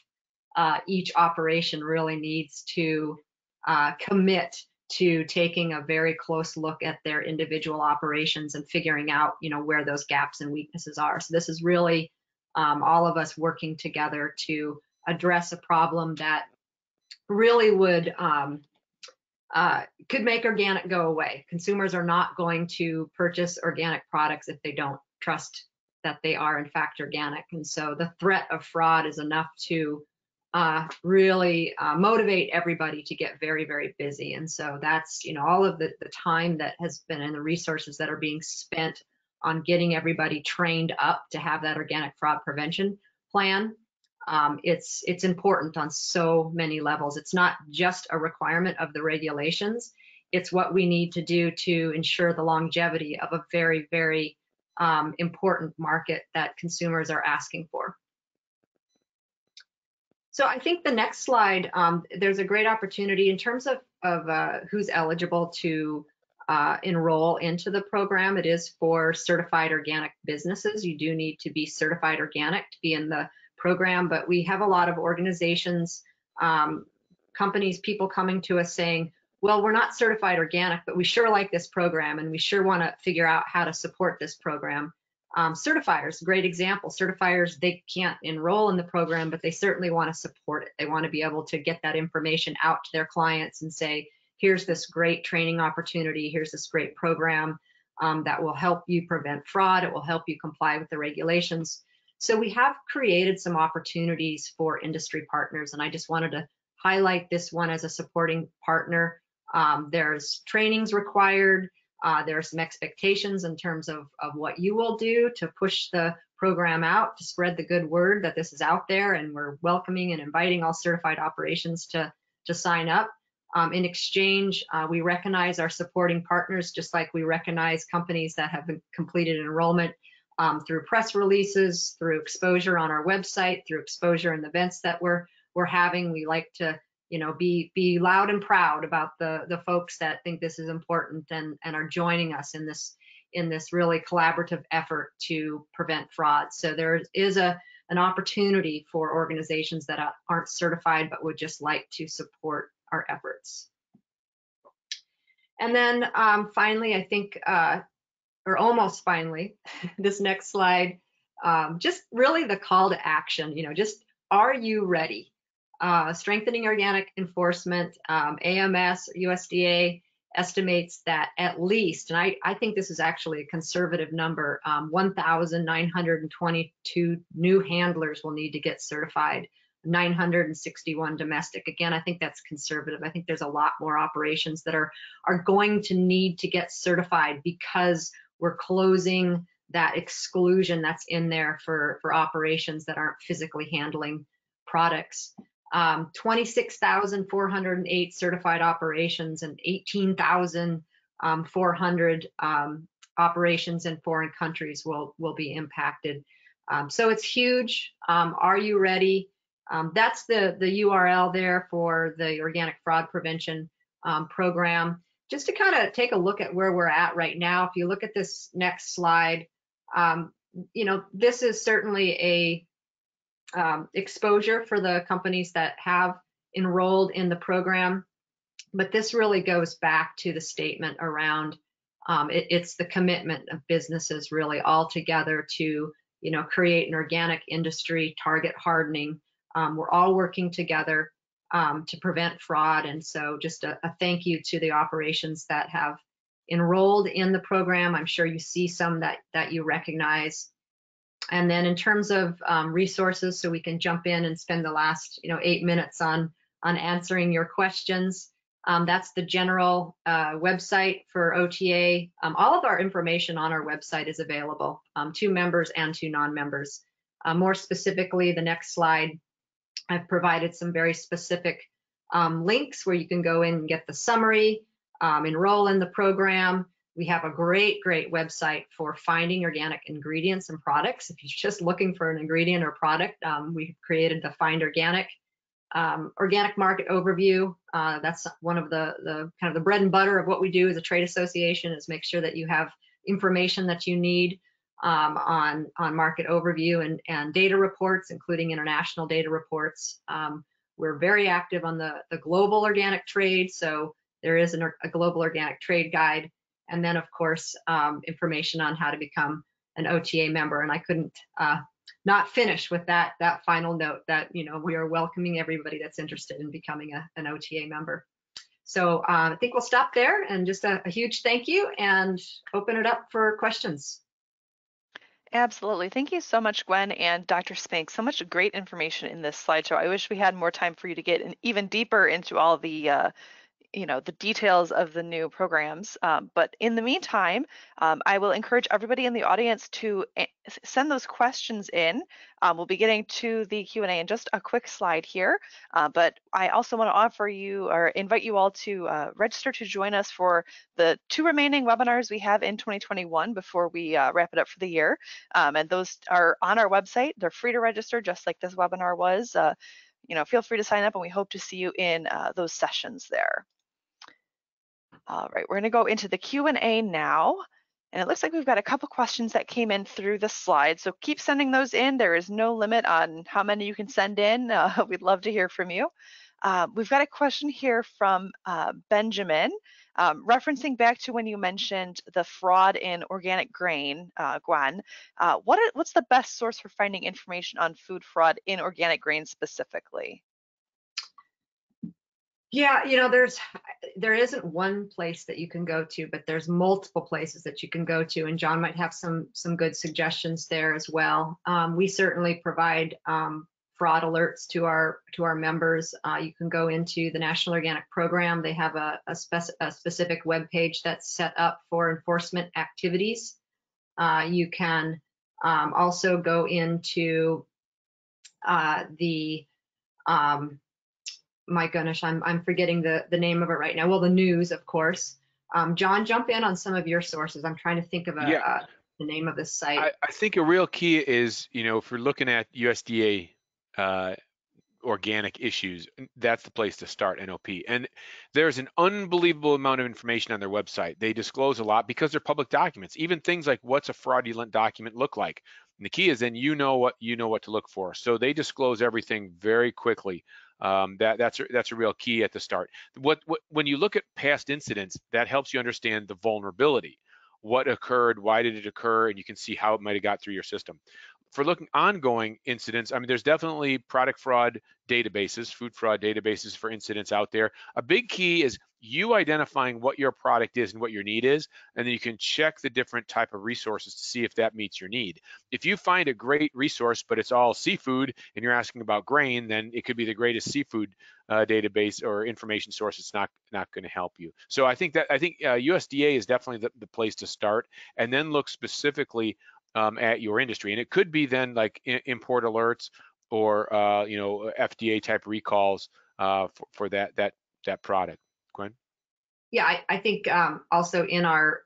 Each operation really needs to commit to taking a very close look at their individual operations and figuring out, where those gaps and weaknesses are. So this is really all of us working together to address a problem that really could make organic go away. Consumers are not going to purchase organic products if they don't trust that they are in fact organic. And so the threat of fraud is enough to really motivate everybody to get very, very busy. And so that's, all of the time that has been and the resources that are being spent on getting everybody trained up to have that organic fraud prevention plan. It's important on so many levels. It's not just a requirement of the regulations. It's what we need to do to ensure the longevity of a very, very important market that consumers are asking for. So I think the next slide, there's a great opportunity in terms of who's eligible to enroll into the program. It is for certified organic businesses. You do need to be certified organic to be in the program, but we have a lot of organizations, companies, people coming to us saying, well, we're not certified organic, but we sure like this program and we sure want to figure out how to support this program. Certifiers, great example. Certifiers, they can't enroll in the program, but they certainly want to support it. They want to be able to get that information out to their clients and say, here's this great training opportunity, here's this great program that will help you prevent fraud, it will help you comply with the regulations. So we have created some opportunities for industry partners, and I just wanted to highlight this one as a supporting partner. There's trainings required. There are some expectations in terms of what you will do to push the program out, to spread the good word that this is out there, and we're welcoming and inviting all certified operations to sign up. In exchange, we recognize our supporting partners, just like we recognize companies that have completed enrollment through press releases, through exposure on our website, through exposure in the events that we're having. We like to be loud and proud about the folks that think this is important and are joining us in this really collaborative effort to prevent fraud. So there is an opportunity for organizations that aren't certified but would just like to support our efforts. And then finally, I think, or almost finally, this next slide, just really the call to action, just are you ready? Strengthening organic enforcement, AMS, USDA, estimates that at least, and I think this is actually a conservative number, 1,922 new handlers will need to get certified, 961 domestic. Again, I think that's conservative. I think there's a lot more operations that are going to need to get certified because we're closing that exclusion that's in there for operations that aren't physically handling products. 26,408 certified operations and 18,400 operations in foreign countries will be impacted. So it's huge. Are you ready? That's the URL there for the Organic Fraud Prevention program. Just to kind of take a look at where we're at right now, if you look at this next slide, you know, this is certainly a exposure for the companies that have enrolled in the program, but this really goes back to the statement around it's the commitment of businesses really all together to, you know, create an organic industry, target hardening. We're all working together to prevent fraud, and so just a thank you to the operations that have enrolled in the program. I'm sure you see some that you recognize. And then in terms of resources, so we can jump in and spend the last 8 minutes on answering your questions. That's the general website for OTA. All of our information on our website is available to members and to non-members. More specifically, the next slide, I've provided some very specific links where you can go in and get the summary, enroll in the program. We have a great website for finding organic ingredients and products. If you're just looking for an ingredient or product, we've created the Find Organic market overview. That's one of the kind of the bread and butter of what we do as a trade association, is make sure that you have information that you need on market overview and data reports, including international data reports. We're very active on the global organic trade, so there is a global organic trade guide. And then, of course, information on how to become an OTA member. And I couldn't not finish with that final note that, you know, we are welcoming everybody that's interested in becoming an OTA member. So I think we'll stop there, and just a huge thank you, and open it up for questions. Absolutely. Thank you so much, Gwen and Dr. Spink. So much great information in this slideshow. I wish we had more time for you to get even deeper into all the the details of the new programs. But in the meantime, I will encourage everybody in the audience to send those questions in. We'll be getting to the Q&A in just a quick slide here. But I also want to offer you or invite you all to register to join us for the 2 remaining webinars we have in 2021 before we wrap it up for the year. And those are on our website. They're free to register, just like this webinar was. Feel free to sign up, and we hope to see you in those sessions there. All right, we're going to go into the Q&A now. And it looks like we've got a couple questions that came in through the slide. So keep sending those in. There is no limit on how many you can send in. We'd love to hear from you. We've got a question here from Benjamin, referencing back to when you mentioned the fraud in organic grain, Gwen. What's the best source for finding information on food fraud in organic grain specifically? Yeah, there isn't one place that you can go to, but there's multiple places that you can go to, and John might have some good suggestions there as well. We certainly provide fraud alerts to our members. You can go into the National Organic Program. They have a specific web page that's set up for enforcement activities. You can also go into the my goodness, I'm forgetting the name of it right now. Well, the news, of course. John, jump in on some of your sources. I'm trying to think of the name of this site. I think a real key is, if you're looking at USDA organic issues, that's the place to start, NOP. And there's an unbelievable amount of information on their website. They disclose a lot because they're public documents, even things like what's a fraudulent document look like. And the key is then you know what to look for. So they disclose everything very quickly. That's a real key at the start. When you look at past incidents, that helps you understand the vulnerability. What occurred, why did it occur, and you can see how it might have got through your system. For looking ongoing incidents, I mean, there's definitely product fraud databases, food fraud databases for incidents out there. A big key is you identifying what your product is and what your need is, and then you can check the different type of resources to see if that meets your need. If you find a great resource, but it's all seafood and you're asking about grain, then it could be the greatest seafood database or information source. It's not going to help you. So I think USDA is definitely the place to start, and then look specifically at your industry. And it could be then like import alerts or FDA type recalls for that product. Gwen? Yeah, I think also in our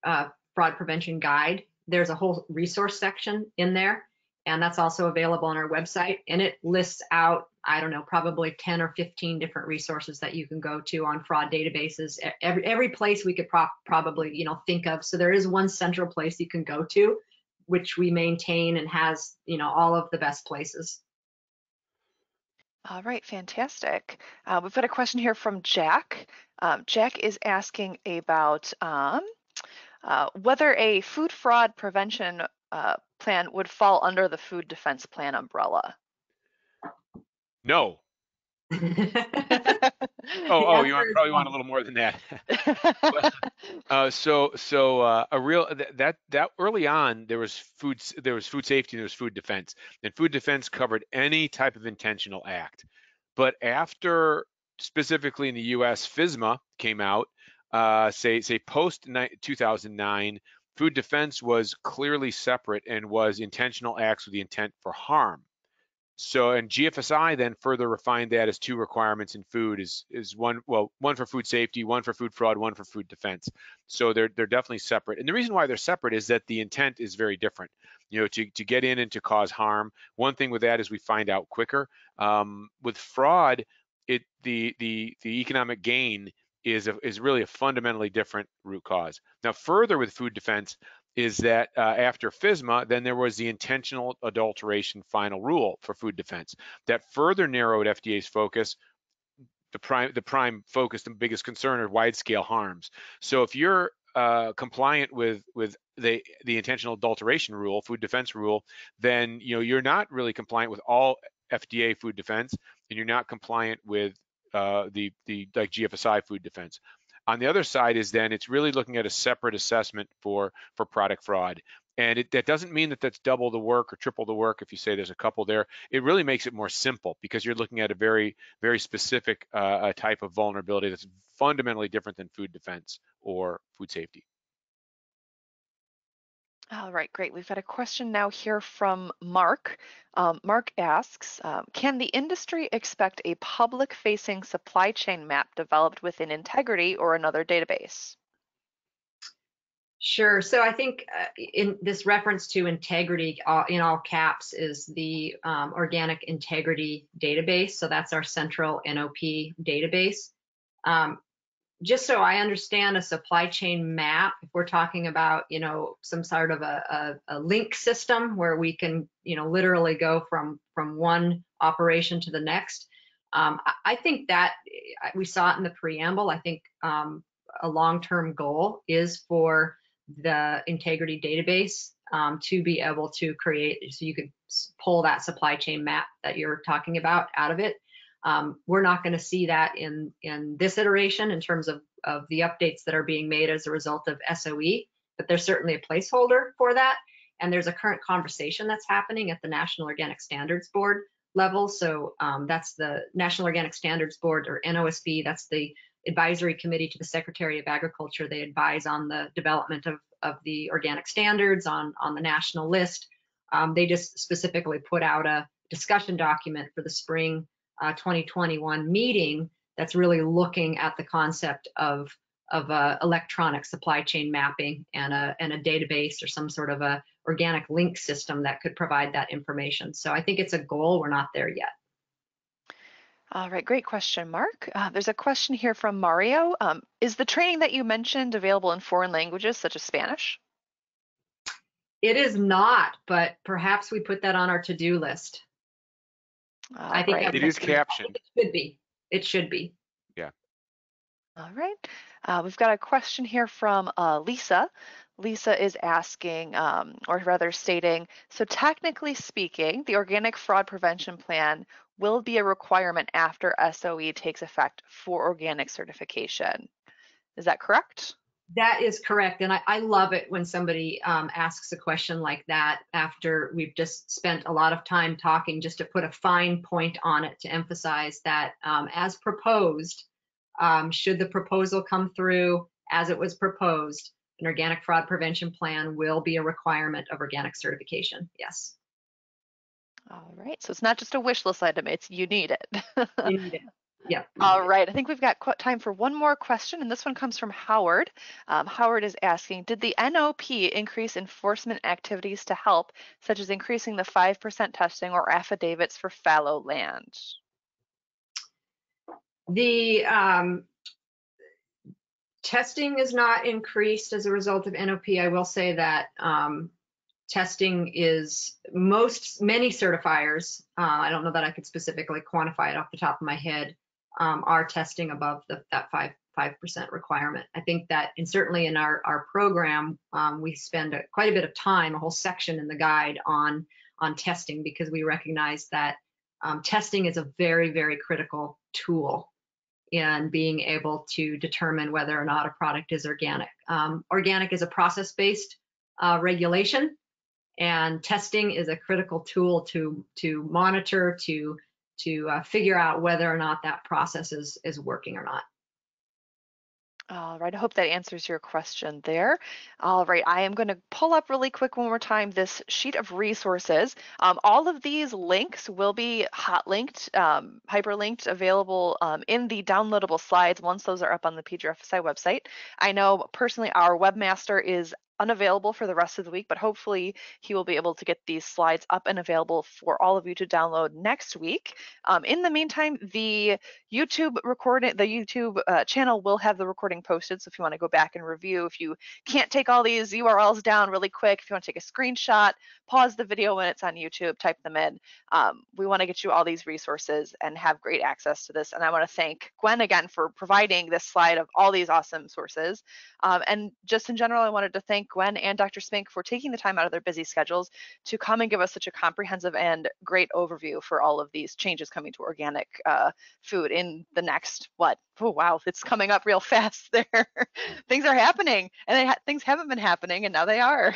fraud prevention guide, there's a whole resource section in there, and that's also available on our website. And it lists out, I don't know, probably 10 or 15 different resources that you can go to on fraud databases. Every place we could probably think of. So there is one central place you can go to, which we maintain and has all of the best places. All right, fantastic. We've got a question here from Jack. Jack is asking about whether a food fraud prevention plan would fall under the food defense plan umbrella. No. The You answer is probably no. want a little more than that. That early on there was food safety and there was food defense, and food defense covered any type of intentional act. But after, specifically in the U.S., FSMA came out, say post 2009, food defense was clearly separate and was intentional acts with the intent for harm. So, and GFSI then further refined that as two requirements in food is one for food safety, one for food fraud, one for food defense. So they're definitely separate. And the reason why they're separate is that the intent is very different. To get in and to cause harm. One thing with that is we find out quicker. With fraud, the economic gain is really a fundamentally different root cause. Now, further with food defense is that after FSMA, then there was the intentional adulteration final rule for food defense that further narrowed FDA's focus. The prime focus, the biggest concern are wide-scale harms. So if you're compliant with the intentional adulteration rule, food defense rule, then you're not really compliant with all FDA food defense, and you're not compliant with the like GFSI food defense. On the other side is then it's really looking at a separate assessment for product fraud. And that doesn't mean that that's double the work or triple the work if you say there's a couple there. It really makes it more simple because you're looking at a very, very specific type of vulnerability that's fundamentally different than food defense or food safety. All right, great. We've got a question now here from Mark. Mark asks, can the industry expect a public-facing supply chain map developed within Integrity or another database? Sure. So I think in this reference to Integrity in all caps is the Organic Integrity database. So that's our central NOP database. Just so I understand a supply chain map, if we're talking about, some sort of a link system where we can, literally go from one operation to the next. I think that we saw it in the preamble. I think a long-term goal is for the Integrity database to be able to create, so you could pull that supply chain map that you're talking about out of it. We're not going to see that in this iteration in terms of the updates that are being made as a result of SOE, but there's certainly a placeholder for that. And there's a current conversation that's happening at the National Organic Standards Board level. So that's the National Organic Standards Board, or NOSB. That's the advisory committee to the Secretary of Agriculture. They advise on the development of the organic standards on the national list. They just specifically put out a discussion document for the spring 2021 meeting that's really looking at the concept of electronic supply chain mapping and a database or some sort of a organic link system that could provide that information. So I think it's a goal. We're not there yet. All right, great question, Mark. There's a question here from Mario. Is the training that you mentioned available in foreign languages such as Spanish? It is not, but perhaps we put that on our to-do list. I think right. It is captioned. It should be. It should be. Yeah. All right. We've got a question here from Lisa. Lisa is asking, or rather stating, so technically speaking, the Organic Fraud Prevention Plan will be a requirement after SOE takes effect for organic certification. Is that correct? That is correct. And I love it when somebody asks a question like that after we've just spent a lot of time talking, just to put a fine point on it to emphasize that as proposed, should the proposal come through as it was proposed, an organic fraud prevention plan will be a requirement of organic certification. Yes. All right, so it's not just a wish list item, it's you need it. You need it. Yeah. All right, I think we've got time for one more question, and this one comes from Howard. Howard is asking, did the NOP increase enforcement activities to help, such as increasing the 5% testing or affidavits for fallow land? The testing is not increased as a result of NOP. I will say that testing is many certifiers, I don't know that I could specifically quantify it off the top of my head, are testing above that 5% requirement. I think that, and certainly in our program, we spend quite a bit of time, a whole section in the guide on testing, because we recognize that testing is a very, very critical tool in being able to determine whether or not a product is organic. Organic is a process-based regulation, and testing is a critical tool to monitor, to figure out whether or not that process is working or not. All right, I hope that answers your question there. All right, I am going to pull up really quick one more time this sheet of resources. All of these links will be hot linked, hyperlinked, available in the downloadable slides once those are up on the PGRFSI website. I know personally our webmaster is unavailable for the rest of the week, but hopefully he will be able to get these slides up and available for all of you to download next week. In the meantime, the YouTube channel will have the recording posted, so if you want to go back and review, if you can't take all these URLs down really quick, if you want to take a screenshot, pause the video when it's on YouTube, type them in. We want to get you all these resources and have great access to this. And I want to thank Gwen again for providing this slide of all these awesome sources. And just in general, I wanted to thank Gwen and Dr. Spink for taking the time out of their busy schedules to come and give us such a comprehensive and great overview for all of these changes coming to organic food in the next, what? Oh, wow, it's coming up real fast there. Things are happening, and things haven't been happening, and now they are.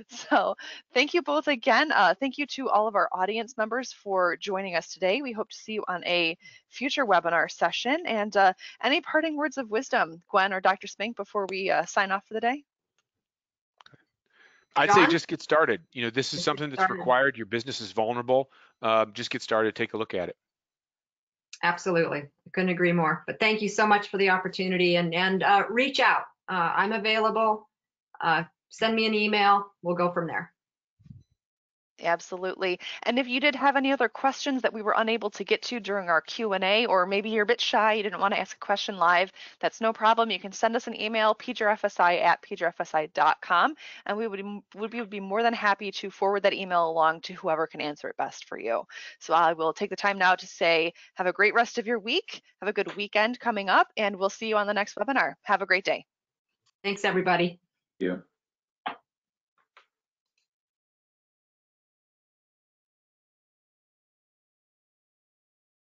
So thank you both again. Thank you to all of our audience members for joining us today. We hope to see you on a future webinar session. And any parting words of wisdom, Gwen or Dr. Spink, before we sign off for the day? I'd John? say just get started. You know, this is something that's required. Your business is vulnerable. Just get started, take a look at it. Absolutely. I couldn't agree more. But thank you so much for the opportunity, and reach out. I'm available. Send me an email. We'll go from there. Absolutely. And if you did have any other questions that we were unable to get to during our Q&A, or maybe you're a bit shy, you didn't want to ask a question live, that's no problem. You can send us an email, pgrfsi@pgrfsi.com, and we would be more than happy to forward that email along to whoever can answer it best for you. So I will take the time now to say, have a great rest of your week, have a good weekend coming up, and we'll see you on the next webinar. Have a great day. Thanks, everybody. Yeah.